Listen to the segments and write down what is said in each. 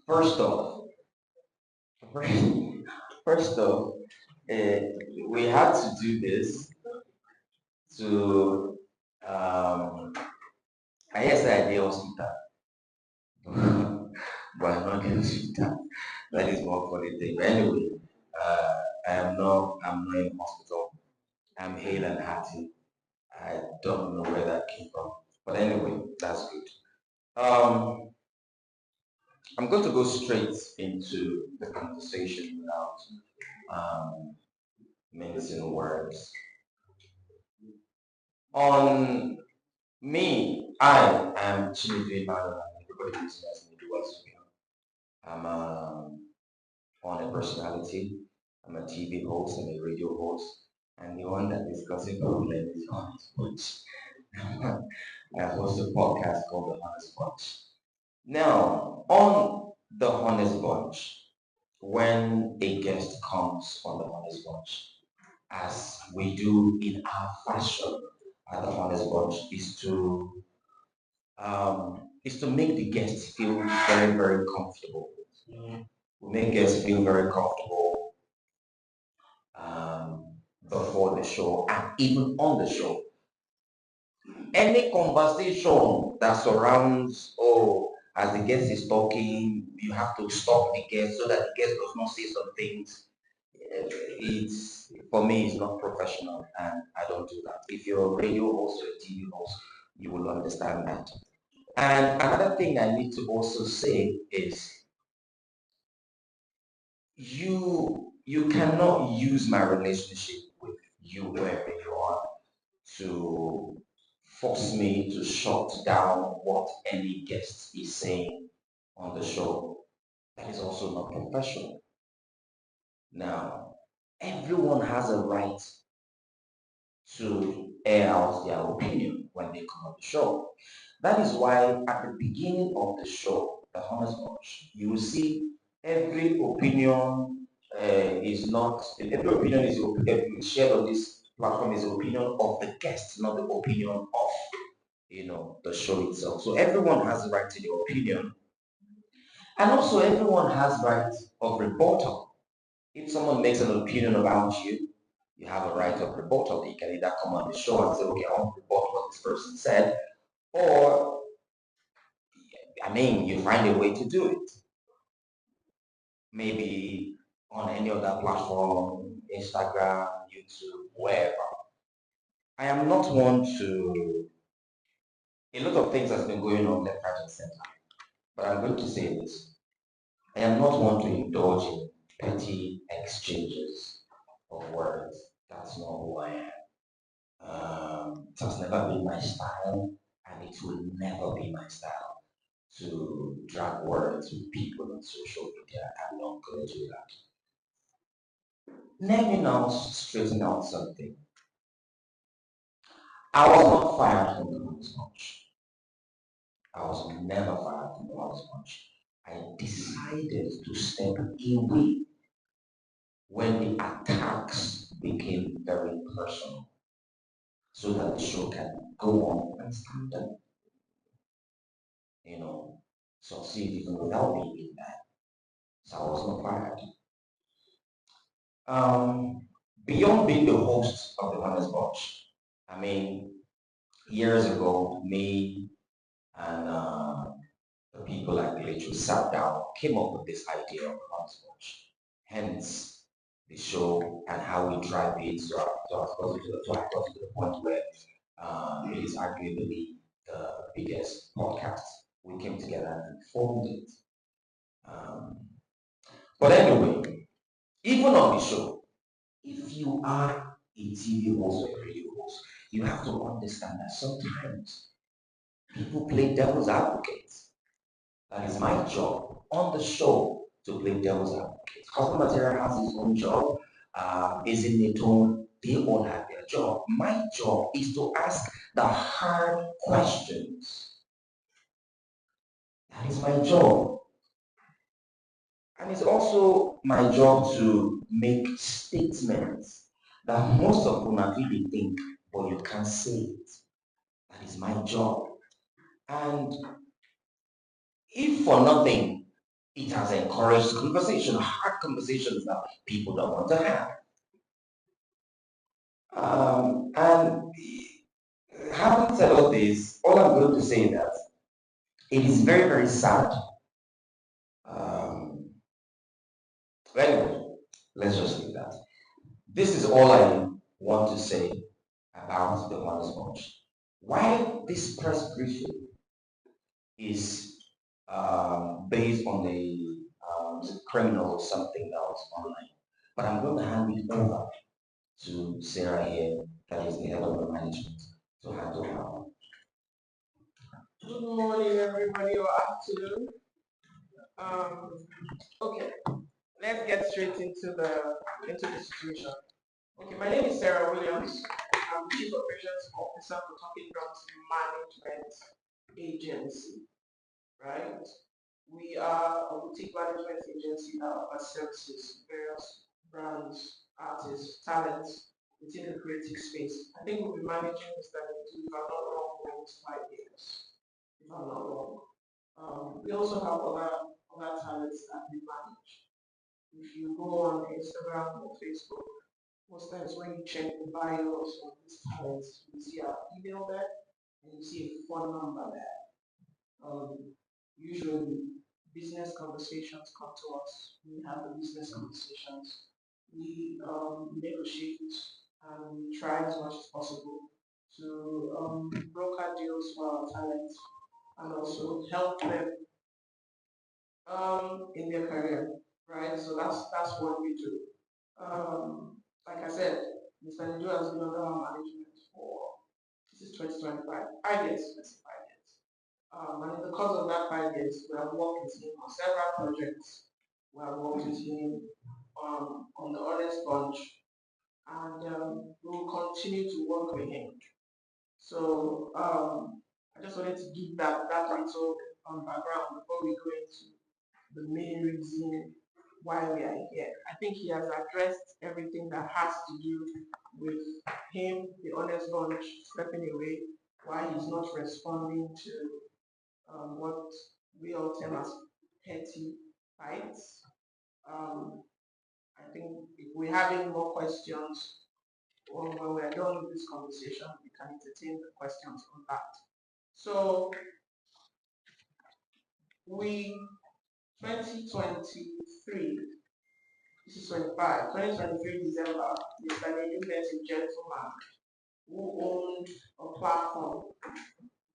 First off, first off, uh, we had to do this to, I guess the idea was but I'm not going to do that. That is one funny thing. But anyway, I'm not in hospital. I'm hale and hearty. I don't know where that came from. But anyway, that's good. Um, I'm going to go straight into the conversation without um, mincing words. On me, I am Chinedu Emmanuel. Everybody knows me as Nedu as you know. I'm on a personality. I'm a TV host and a radio host. And the one that is causing problem is Honest Bunch. I host a podcast called The Honest Bunch. Now, on The Honest Bunch, when a guest comes on The Honest Bunch, as we do in our fashion at The Honest Bunch, is to make the guests feel very, very comfortable. We make guests feel very comfortable um, before the show and even on the show. Any conversation that surrounds, as the guest is talking, you have to stop the guest so that the guest does not say some things. It's for me, it's not professional, and I don't do that. If you're a radio host or a TV host, you will understand that. And another thing I need to also say is you cannot use my relationship with you wherever you are to force me to shut down what any guest is saying on the show. That is also not professional. Now, everyone has a right to air out their opinion when they come on the show. That is why at the beginning of the show, the Honest Bunch, you will see every opinion is not every opinion is shared on this platform is the opinion of the guest, not the opinion of the show itself. So everyone has the right to their opinion, and also everyone has right of rebuttal. If someone makes an opinion about you, you have a right of rebuttal. You can either come on the show and say, okay, I want to rebut what this person said, or you find a way to do it. Maybe on any other platform, Instagram, YouTube, wherever. I am not one to, a lot of things has been going on left, right, and center. But I'm going to say this. I am not one to indulge in petty exchanges of words. That's not who I am. It has never been my style, and it will never be my style to drag words with people on social media. I'm not going to do that. Let me now straighten out something. I was not fired from the Honest Bunch. I was never fired from the Honest Bunch. I decided to step away when the attacks became very personal so that the show can go on and stand up, you know, succeed even without me being there. So I was not fired. Beyond being the host of the Honest Bunch, I mean, years ago, me and the people at Glitch sat down, came up with this idea of the Honest Bunch. Hence, the show and how we drive it to the point where it is arguably the biggest podcast. We came together and formed it. Um, but anyway, even on the show, if you are a TV host or a radio host, you have to understand that sometimes people play devil's advocates. That is my job on the show to play devil's advocate. Cosmo Material has his own job. Is in Nedu, they all have their job. My job is to ask the hard questions. That is my job. And it's also my job to make statements that most of them really think, but you can't say it. That is my job. And if for nothing, It has encouraged conversation, hard conversations that people don't want to have. And having said all this, all I'm going to say is that it is very, very sad. Um, anyway, let's just leave that. This is all I want to say about the Honest Bunch. Why this press briefing is based on a criminal or something that was online. But I'm going to hand it over to Sarah here, that is the head of the management, to handle her. Good morning, everybody, or afternoon. Okay, let's get straight into the situation. Okay, my name is Sarah Williams. I'm Chief Operations Officer for Talking Drums Management Agency, right? We are a boutique management agency that offers services, various brands, artists, talents within the creative space. I think we'll be managing this if I'm not wrong, for almost 5 years, if I'm not wrong. We also have other talents that we manage. If you go on Instagram or Facebook, most times when you check the bios of these talents, you see our email there and you see a phone number there. Usually business conversations come to us. We have the business conversations. We negotiate and we try as much as possible to broker deals for our talents and also help them in their career, right? So that's what we do. Like I said, Mr. Nedu has been under our management for this is 2025, 5 years, let's say 5 years. And in the course of that 5 years, we have worked with him on several projects. We have worked with him on the Honest Bunch, and we will continue to work with him. So I just wanted to give that little background before we go into the main reason why we are here. I think he has addressed everything that has to do with him, the Honest Bunch, stepping away, why he's not responding to what we all term as petty fights. I think if we have any more questions, or when we're done with this conversation, we can entertain the questions on that. So we 2023, this is 25, 2023 December, Mr. Nedu met a gentleman who owned a platform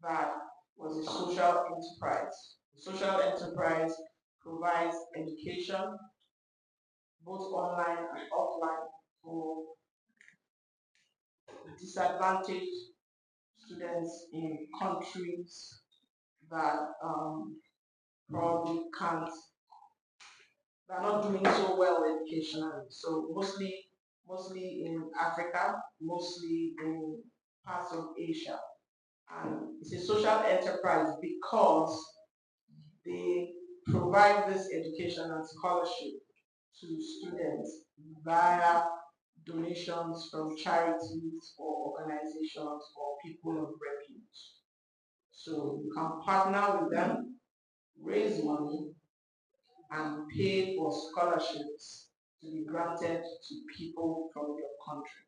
that was a social enterprise. The social enterprise provides education, both online and offline, for disadvantaged students in countries that probably can't, they're not doing so well educationally. So mostly in Africa, mostly in parts of Asia. And it's a social enterprise because they provide this education and scholarship to students via donations from charities or organizations or people of repute. So you can partner with them, raise money, and pay for scholarships to be granted to people from your country.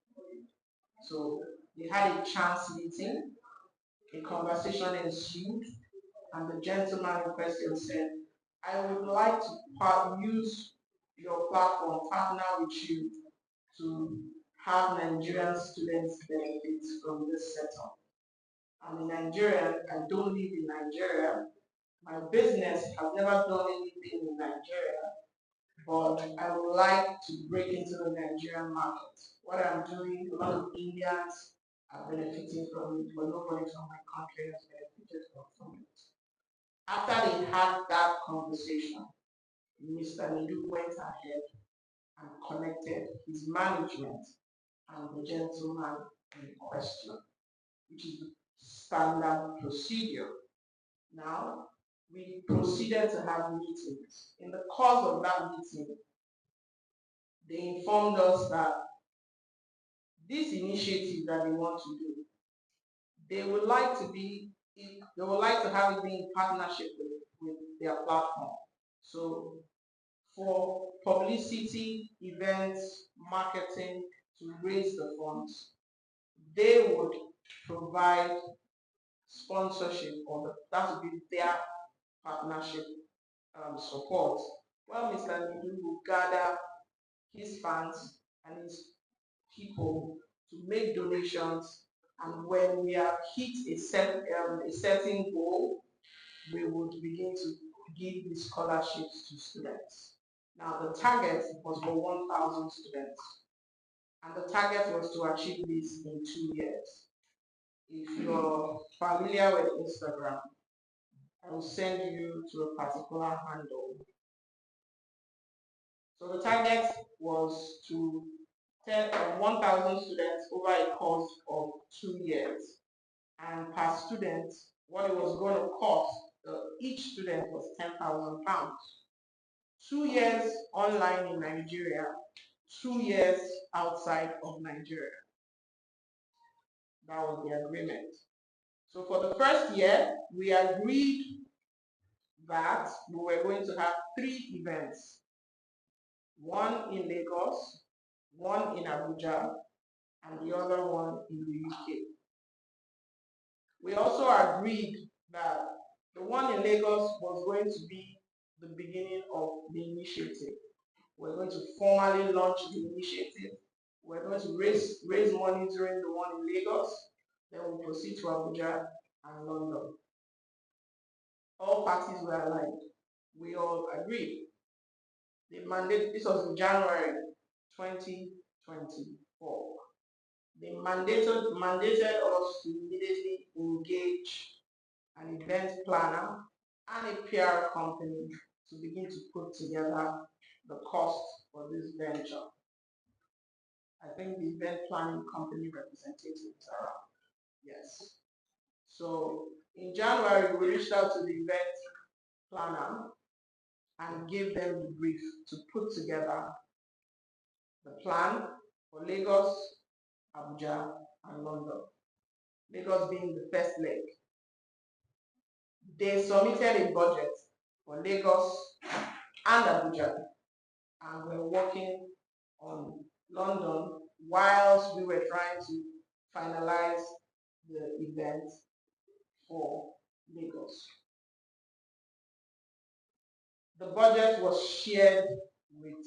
So they had a chance meeting, a conversation ensued, and the gentleman in question said, I would like to use your platform, partner with you to have Nigerian students benefit from this setup. I'm a Nigerian, I don't live in Nigeria. My business has never done anything in Nigeria, but I would like to break into the Nigerian market. What I'm doing, a lot of Indians are benefiting from it, but nobody from my country has benefited from it. After they had that conversation, Mr. Nedu went ahead and connected his management and the gentleman in question, which is the standard procedure. Now, we proceeded to have meetings. In the course of that meeting, they informed us that this initiative that they want to do, they would like to have it be in partnership with their platform. So for publicity, events, marketing to raise the funds, they would provide sponsorship, or that would be their partnership support. Well, Mr. Nedu will gather his fans and his people to make donations, and when we have hit a certain goal, we would begin to give these scholarships to students. Now, the target was for 1,000 students, and the target was to achieve this in 2 years. If you're familiar with Instagram, I will send you to a particular handle. So the target was to 1,000 students over a course of 2 years. And per student, what it was going to cost each student was £10,000. 2 years online in Nigeria, 2 years outside of Nigeria. That was the agreement. So for the first year, we agreed that we were going to have 3 events. One in Lagos, one in Abuja, and the other one in the UK. We also agreed that the one in Lagos was going to be the beginning of the initiative. We're going to formally launch the initiative. We're going to raise money during the one in Lagos. Then we'll proceed to Abuja and London. All parties were aligned. We all agreed. The mandate, this was in January 2024. They mandated us to immediately engage an event planner and a PR company to begin to put together the cost for this venture. I think the event planning company representatives are around. Yes. So in January, we reached out to the event planner and gave them the brief to put together the plan for Lagos, Abuja, and London. Lagos being the first leg. They submitted a budget for Lagos and Abuja, and we're working on London whilst we were trying to finalize the event for Lagos. The budget was shared with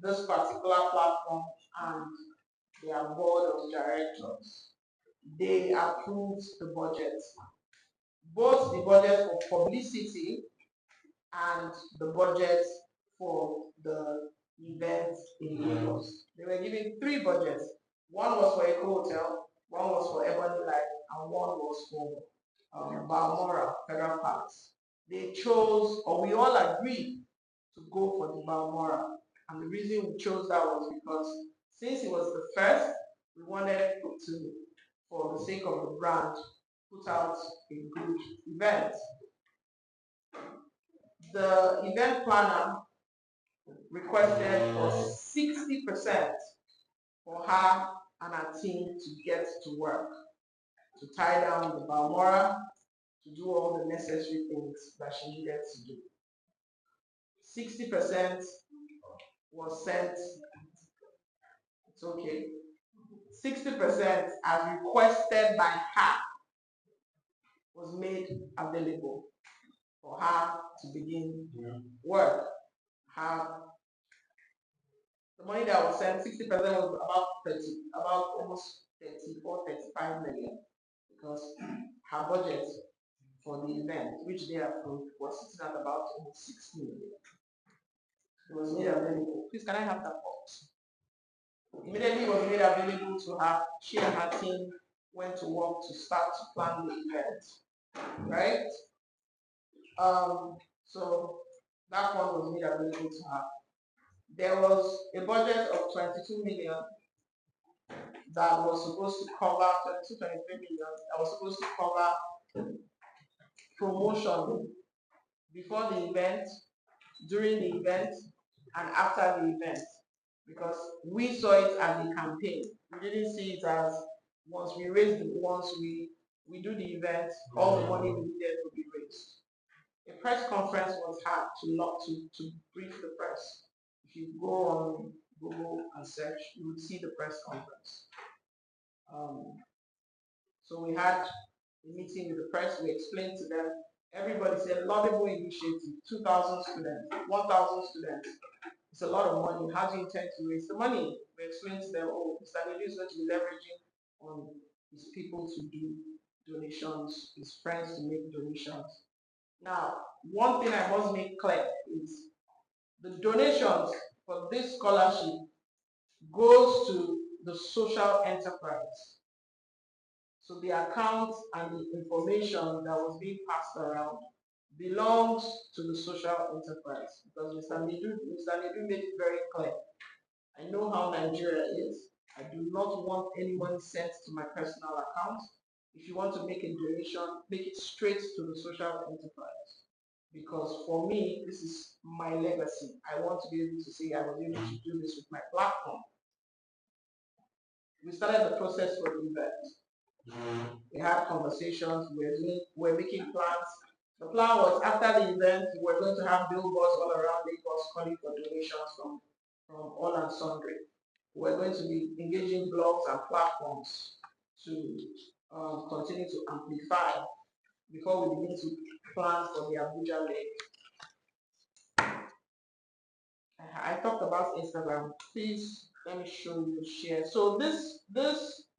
this particular platform and their board of directors. They approved the budget, both the budget for publicity and the budget for the event in Lagos. They were given 3 budgets. One was for Eco Hotel, one was for Ebony Light, and one was for Balmora Federal Palace. They chose, or we all agreed, to go for the Balmora. And the reason we chose that was because since it was the first, we wanted to, for the sake of the brand, put out a good event. The event planner requested for 60% for her and her team to get to work, to tie down the Balmora, to do all the necessary things that she needed to do. 60% was sent, it's okay. 60% as requested by her was made available for her to begin work. The money that was sent, 60% was about almost 34, 35 million, because her budget for the event, which they approved, was sitting at about almost 60 million. It was made available. Please, can I have that box? Immediately it was made available to her. She and her team went to work to start to plan the event, right? So that fund was made available to her. There was a budget of 22 million that was supposed to cover 22, 23 million that was supposed to cover promotion before the event, during the event, and after the event, because we saw it as a campaign. We didn't see it as once we do the event, all the money we needed will be raised. A press conference was had to brief the press. If you go on Google and search, you would see the press conference. So we had a meeting with the press. We explained to them. Everybody said laudable initiative, 2,000 students, 1,000 students. It's a lot of money. How do you intend to raise the money? We explained to them, oh, Mr. Nedu is going to be leveraging on his people to do donations, his friends to make donations. Now, one thing I must make clear is the donations for this scholarship goes to the social enterprise. So the account and the information that was being passed around belongs to the social enterprise, because Mr. Nedu made it very clear. I know how Nigeria is. I do not want any money sent to my personal account. If you want to make a donation, make it straight to the social enterprise. Because for me, this is my legacy. I want to be able to say I was able to do this with my platform. We started the process for the event. We had conversations, we're making plans. The plan was after the event, we were going to have billboards all around Lagos calling for donations from all and sundry. We're going to be engaging blogs and platforms to continue to amplify before we begin to plan for the Abuja leg. I talked about Instagram. Please let me show you share. So this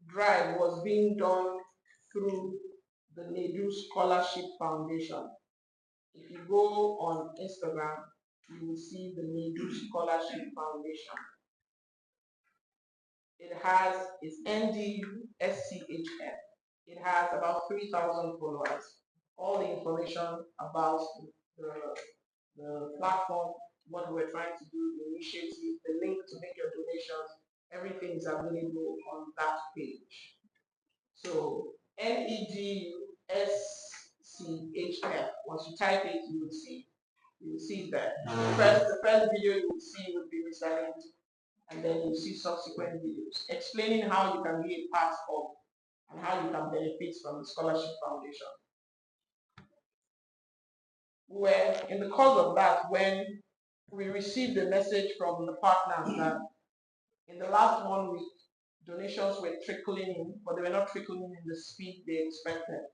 drive was being done through the Nedu Scholarship Foundation. If you go on Instagram, you will see the Nedu Scholarship Foundation. It has its NDUSCHF. It has about 3,000 followers. All the information about the platform, what we're trying to do, the initiative, the link to make your donations, everything is available on that page. So NEDUSCHF, once you type it, you will see that. The first video you will see would be Mr. and then you see subsequent videos explaining how you can be a part of and how you can benefit from the Scholarship Foundation. Where in the course of that, when we received a message from the partners that in the last 1 week, donations were trickling in, but they were not trickling in the speed they expected.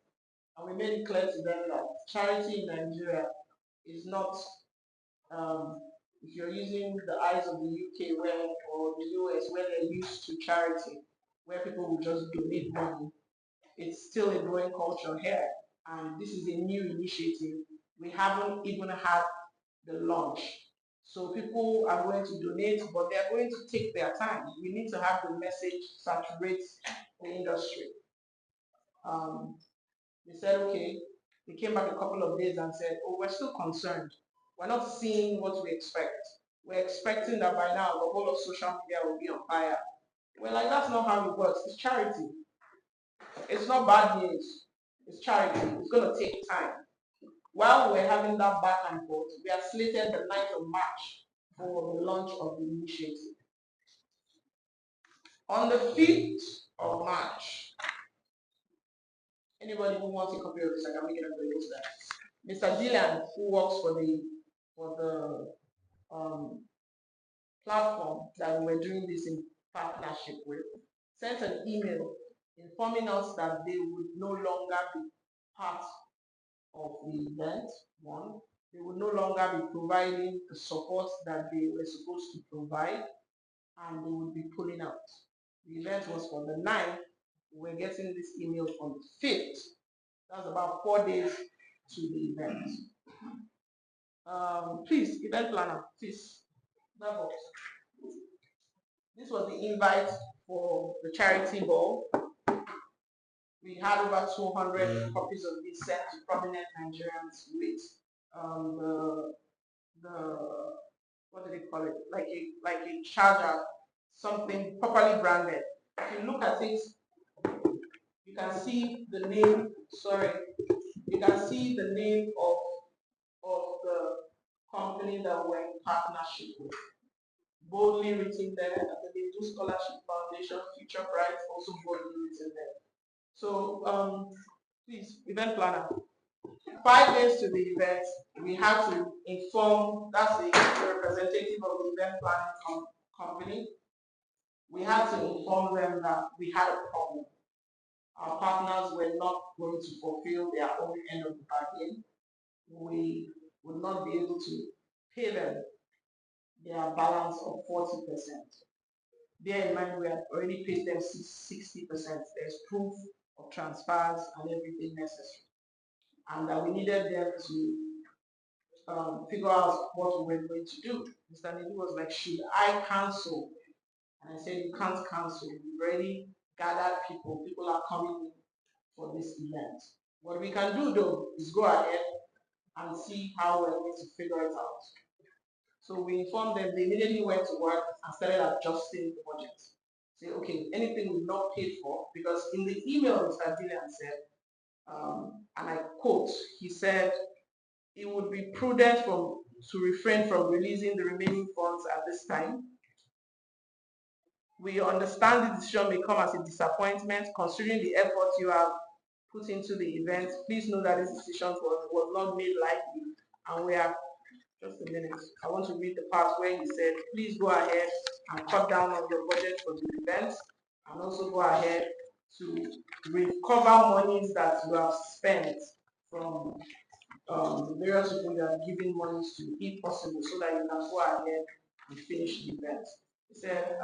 And we made it clear to them that charity in Nigeria is not, if you're using the eyes of the UK or the US where they're used to charity, where people will just donate money, it's still a growing culture here. And this is a new initiative. We haven't even had the launch. So people are going to donate, but they're going to take their time. We need to have the message saturate the industry. They said, okay, they came back a couple of days and said, oh, we're still concerned. We're not seeing what we expect. We're expecting that by now the whole of social media will be on fire. We're like, that's not how it works. It's charity. It's not bad news. It's charity. It's going to take time. While we're having that back and forth, we have slated the 9th of March for the launch of the initiative. On the 5th of March, anybody who wants a copy of this, I can make it available to them. Mr. Dylan, who works for the platform that we were doing this in partnership with, sent an email informing us that they would no longer be part of the event. One, they would no longer be providing the support that they were supposed to provide, and they would be pulling out. The event was for the 9th. We're getting this email on the 5th. That's about 4 days to the event. Please, event planner, please. This was the invite for the charity ball. We had over 200 copies of this sent to prominent Nigerians with what do they call it? Like a charger, something properly branded. If you look at it, you can see the name. Sorry, you can see the name of the company that we're in partnership with. Boldly written there, and the Nedu Scholarship Foundation, Future Bright, also boldly written there. So please, event planner, 5 days to the event, we had to inform, that's the representative of the event planning company. We had to inform them that we had a problem. Our partners were not going to fulfill their own end of the bargain. We would not be able to pay them their balance of 40%. Bear in mind, we had already paid them 60%. There's proof of transfers and everything necessary. And that we needed them to figure out what we were going to do. Mr. Nedu was like, should I cancel? And I said, you can't cancel. We've already gathered people. People are coming in for this event. What we can do though is go ahead and see how we're going to figure it out. So we informed them, they immediately went to work and started adjusting the budget. Say, okay, anything we've not paid for, because in the email Mr. Dillian said, and I quote, he said, it would be prudent to refrain from releasing the remaining funds at this time. We understand the decision may come as a disappointment considering the effort you have put into the event. Please know that this decision was not made lightly, and we are, just a minute, I want to read the part where he said, please go ahead and cut down on your budget for the event, and also go ahead to recover monies that you have spent from the various people you are giving monies to, if possible, so that you can go ahead and finish the event. He said,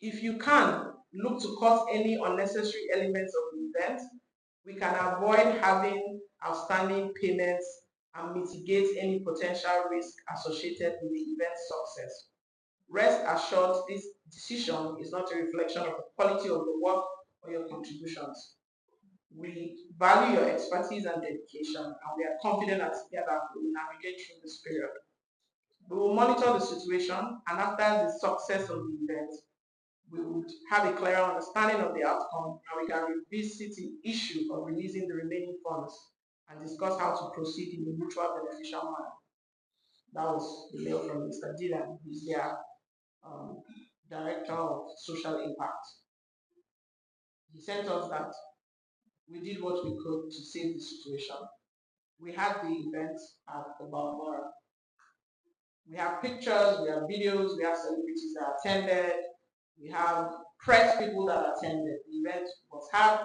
if you can, look to cut any unnecessary elements of the event. We can avoid having outstanding payments and mitigate any potential risk associated with the event's success. Rest assured, this decision is not a reflection of the quality of the work or your contributions. We value your expertise and dedication, and we are confident that together we will navigate through this period. We will monitor the situation, and after the success of the event, we would have a clearer understanding of the outcome, and we can revisit the issue of releasing the remaining funds and discuss how to proceed in a mutual beneficial manner. That was the mail from Mr. Dylan, who is their Director of Social Impact. He sent us that we did what we could to save the situation. We had the event at the Balmora. We have pictures, we have videos, we have celebrities that attended, we have press people that attended. The event was held.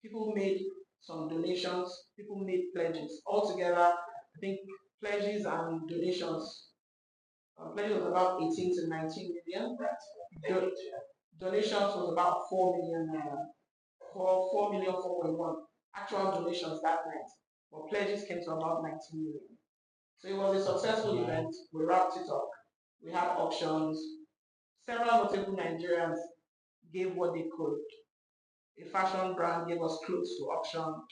People made some donations, people made pledges. Altogether, I think pledges and donations, pledges was about 18 to 19 million. Donations was about 4 million, 4 million, 4.1. Actual donations that night, but pledges came to about 19 million. So it was a successful event. We wrapped it up. We had auctions. Several notable Nigerians gave what they could. A fashion brand gave us clothes to auction.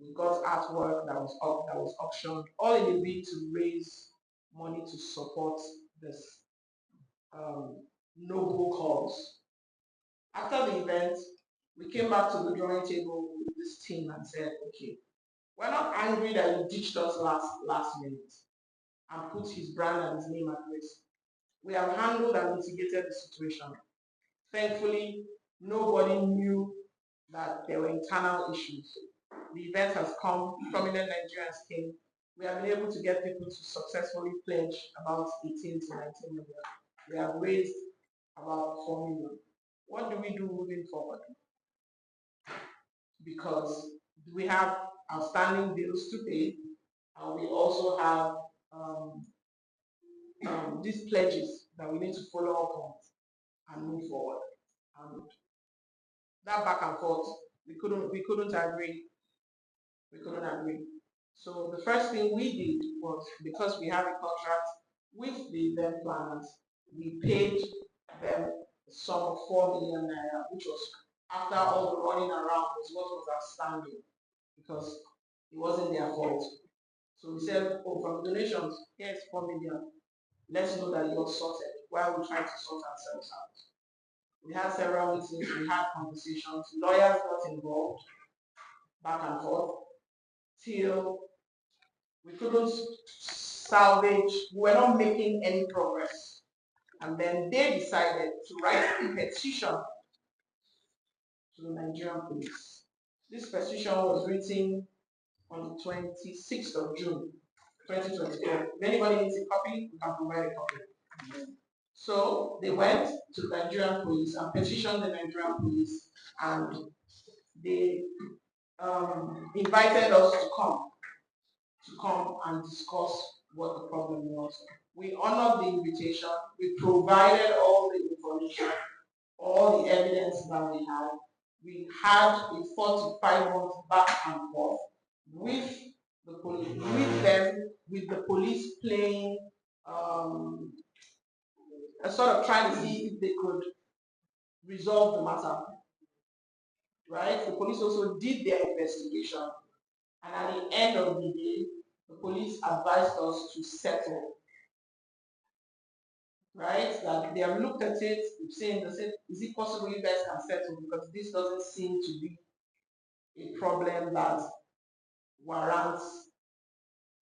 We got artwork that was auctioned, all in a bid to raise money to support this noble cause. After the event, we came back to the drawing table with this team and said, okay, we're not angry that you ditched us last minute and put his brand and his name at risk. We have handled and mitigated the situation. Thankfully, nobody knew that there were internal issues. The event has come, prominent Nigerians came. We have been able to get people to successfully pledge about 18 to 19 million. We have raised about 4 million. What do we do moving forward? Because we have outstanding bills to pay, and we also have these pledges that we need to follow up on and move forward. And that back and forth, we couldn't agree. We couldn't agree. So the first thing we did was, because we have a contract with the event planners, we paid them a sum of 4 million naira, which was, after all the running around, was what was outstanding, because it wasn't their fault. So we said, oh, from donations, here's 4 million. Let's know that you're sorted while we try to sort ourselves out. We had several meetings, we had conversations, lawyers got involved, back and forth, till we couldn't salvage, we were not making any progress. And then they decided to write a petition to the Nigerian police. This petition was written on the 26th of June, 2024. If anybody needs a copy, we can provide a copy. So they went to the Nigerian police and petitioned the Nigerian police, and they invited us to come and discuss what the problem was. We honored the invitation. We provided all the information, all the evidence that we had. We had a 4 to 5 month back and forth with the police, with them, with the police playing, sort of trying to see if they could resolve the matter. Right? The police also did their investigation, and at the end of the day, the police advised us to settle. Right? That they have looked at it, saying, is it possible you guys can settle, because this doesn't seem to be a problem that warrants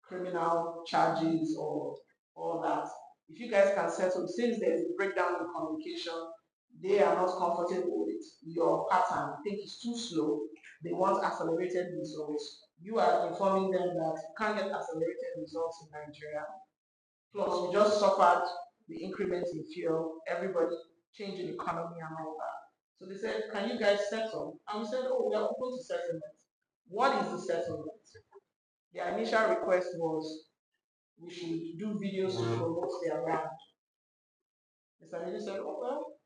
criminal charges or all that. If you guys can settle, since there's a breakdown in communication, they are not comfortable with your pattern. Think it's too slow. They want accelerated results. You are informing them that you can't get accelerated results in Nigeria. Plus, we just suffered the increment in fuel, everybody changing the economy and all that. So they said, can you guys settle? And we said, oh, we are open to settlement. What is the settlement? Their initial request was we should do videos to promote their brand. Mr. Nedu said, oh, well,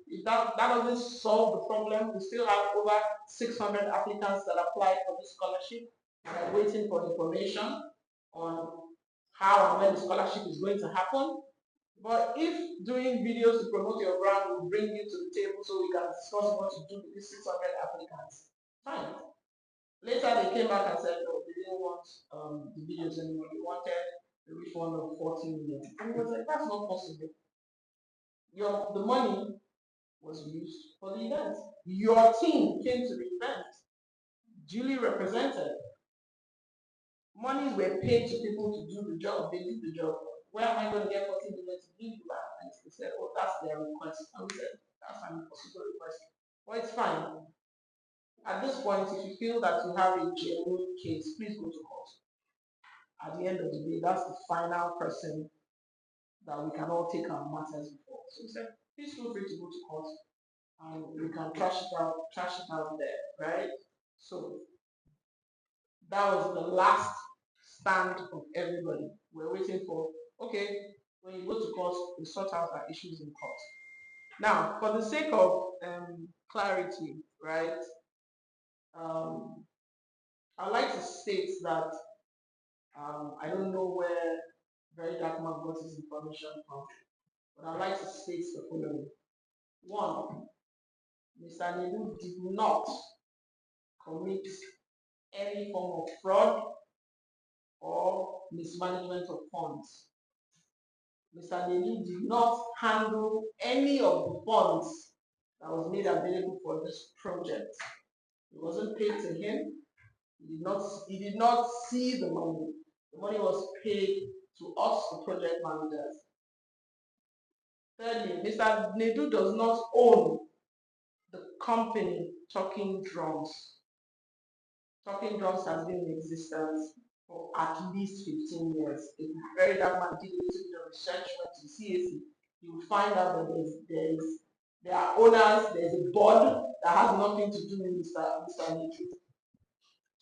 if that doesn't solve the problem, we still have over 600 applicants that applied for this scholarship. We are waiting for information on how and when the scholarship is going to happen. But if doing videos to promote your brand will bring you to the table so we can discuss what to do with these 600 applicants, fine. Later they came back and said, no, they didn't want the videos anymore. They wanted a refund of 40 million. And he was like, that's not possible. The money was used for the event. Your team came to the event, duly represented. Monies were paid to people to do the job. They did the job. Where am I going to get 40 million to give you back? And they said, oh, that's their request. And we said, that's an impossible request. Well, it's fine. At this point, if you feel that you have a genuine case, please go to court. At the end of the day, that's the final person that we can all take our matters before. So we said, please feel free to go to court and we can trash it out there, right? So that was the last stand of everybody. We're waiting for, okay, when you go to court, we sort out our issues in court. Now, for the sake of clarity, right, I'd like to state that I don't know where Very Dark Man got his information from, but I'd like to state the following. One, Mr. Nedu did not commit any form of fraud or mismanagement of funds. Mr. Nedu did not handle any of the funds that was made available for this project. It wasn't paid to him. He did not see the money. The money was paid to us, the project managers. Thirdly, Mr. Nedu does not own the company Talking Drums. Talking Drums has been in existence for at least 15 years. If Very Dark Man did a little bit of research, went to CAC, you will find out that there are owners, there's a board that has nothing to do with Mr. Nedu.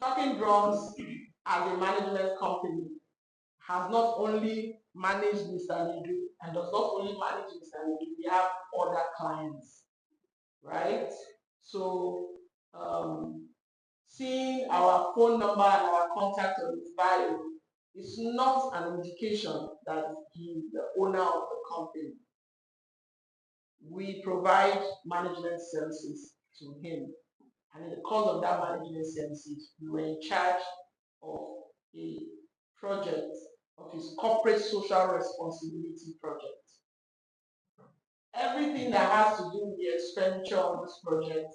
Talking Drums, as a management company, has not only managed Mr. Nedu and does not only manage Mr. Nedu, we have other clients, right? So seeing our phone number and our contact on his bio is not an indication that he is the owner of the company. We provide management services to him, and in the course of that management services, we were in charge of a project, of his corporate social responsibility project. Everything that has to do with the expenditure on this project,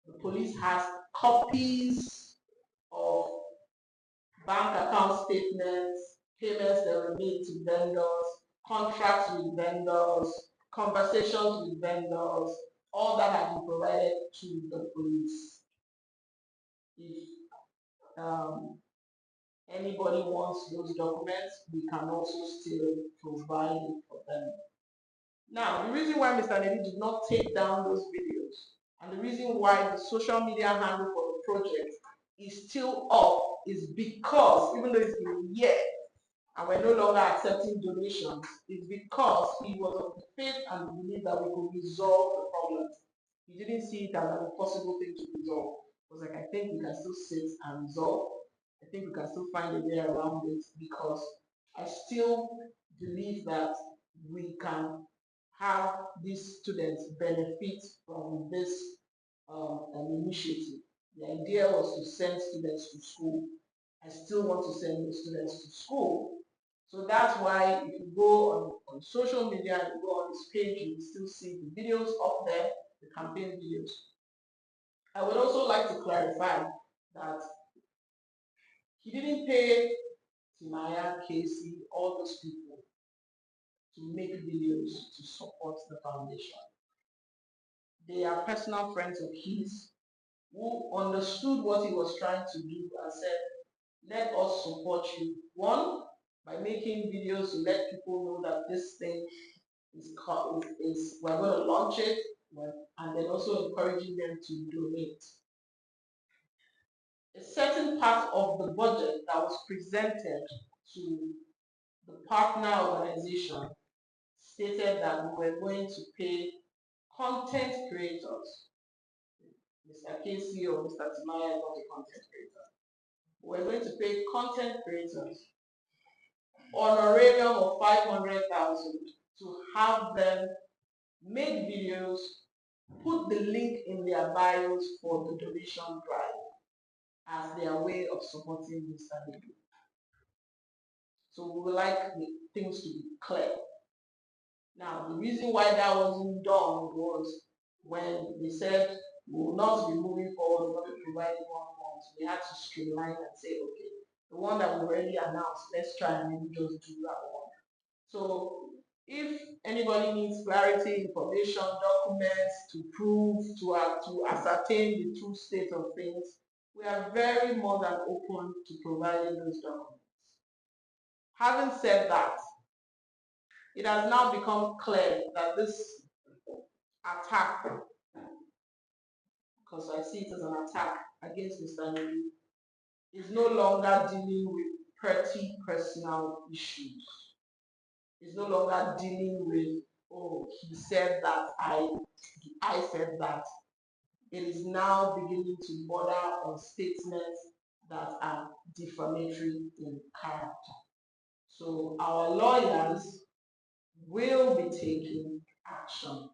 the police has copies of bank account statements, payments that were made to vendors, contracts with vendors, conversations with vendors, all that has been provided to the police. If anybody wants those documents, we can also still provide it for them. Now, the reason why Mr. Nedu did not take down those videos, and the reason why the social media handle for the project is still up, is because even though it's been a year and we're no longer accepting donations, is because he was of the faith and belief that we could resolve the problem. He didn't see it as an impossible thing to resolve. It was like, I think we can still sit and resolve. I think we can still find a way around it, because I still believe that we can have these students benefit from this initiative. The idea was to send students to school. I still want to send the students to school. So that's why if you go on social media and you go on his page, you will still see the videos up there, the campaign videos. I would also like to clarify that he didn't pay Timaya, Casey, all those people to make videos to support the foundation. They are personal friends of his who understood what he was trying to do and said, let us support you. One, by making videos to let people know that this thing we're going to launch it, and then also encouraging them to donate. A certain part of the budget that was presented to the partner organization stated that we were going to pay content creators. Mr. Casey or Mr. Timaya is not a content creator. We're going to pay content creators honorarium of 500,000 to have them make videos, put the link in their bios for the donation drive as their way of supporting Mr. Nedu. So we would like things to be clear. Now, the reason why that wasn't done was when they said we will not be moving forward, we're not providing more funds. We had to streamline and say, okay, the one that we already announced, let's try and maybe just do that one. So if anybody needs clarity, information, documents to prove, to ascertain the true state of things, we are very more than open to providing those documents. Having said that, it has now become clear that this attack, because I see it as an attack against Mr. Nedu, is no longer dealing with petty personal issues. It's no longer dealing with, oh, he said that, I said that. It is now beginning to border on statements that are defamatory in character. So our lawyers will be taking action.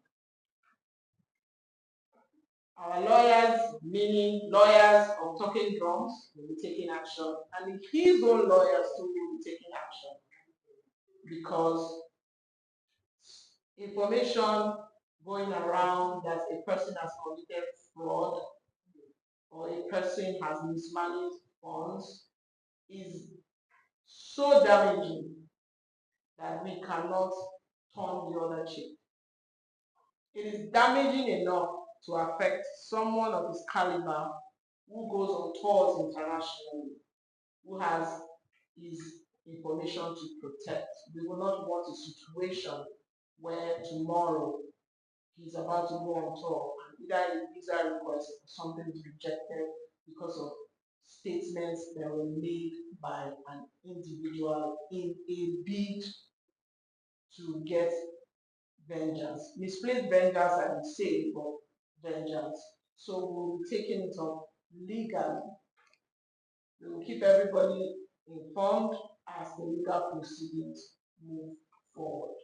Our lawyers, meaning lawyers of talking drums, will be taking action, and his own lawyers too will be taking action, because information going around that a person has committed fraud or a person has mismanaged funds is so damaging that we cannot turn the other cheek. It is damaging enough to affect someone of his caliber who goes on tours internationally, who has his information to protect. We will not want a situation where tomorrow he's about to go on tour and either a visa request or something is rejected because of statements that were made by an individual in a bid to get vengeance. Misplaced vengeance, I would say, but vengeance. So we'll be taking it up legally. We will keep everybody informed as the legal proceedings move forward.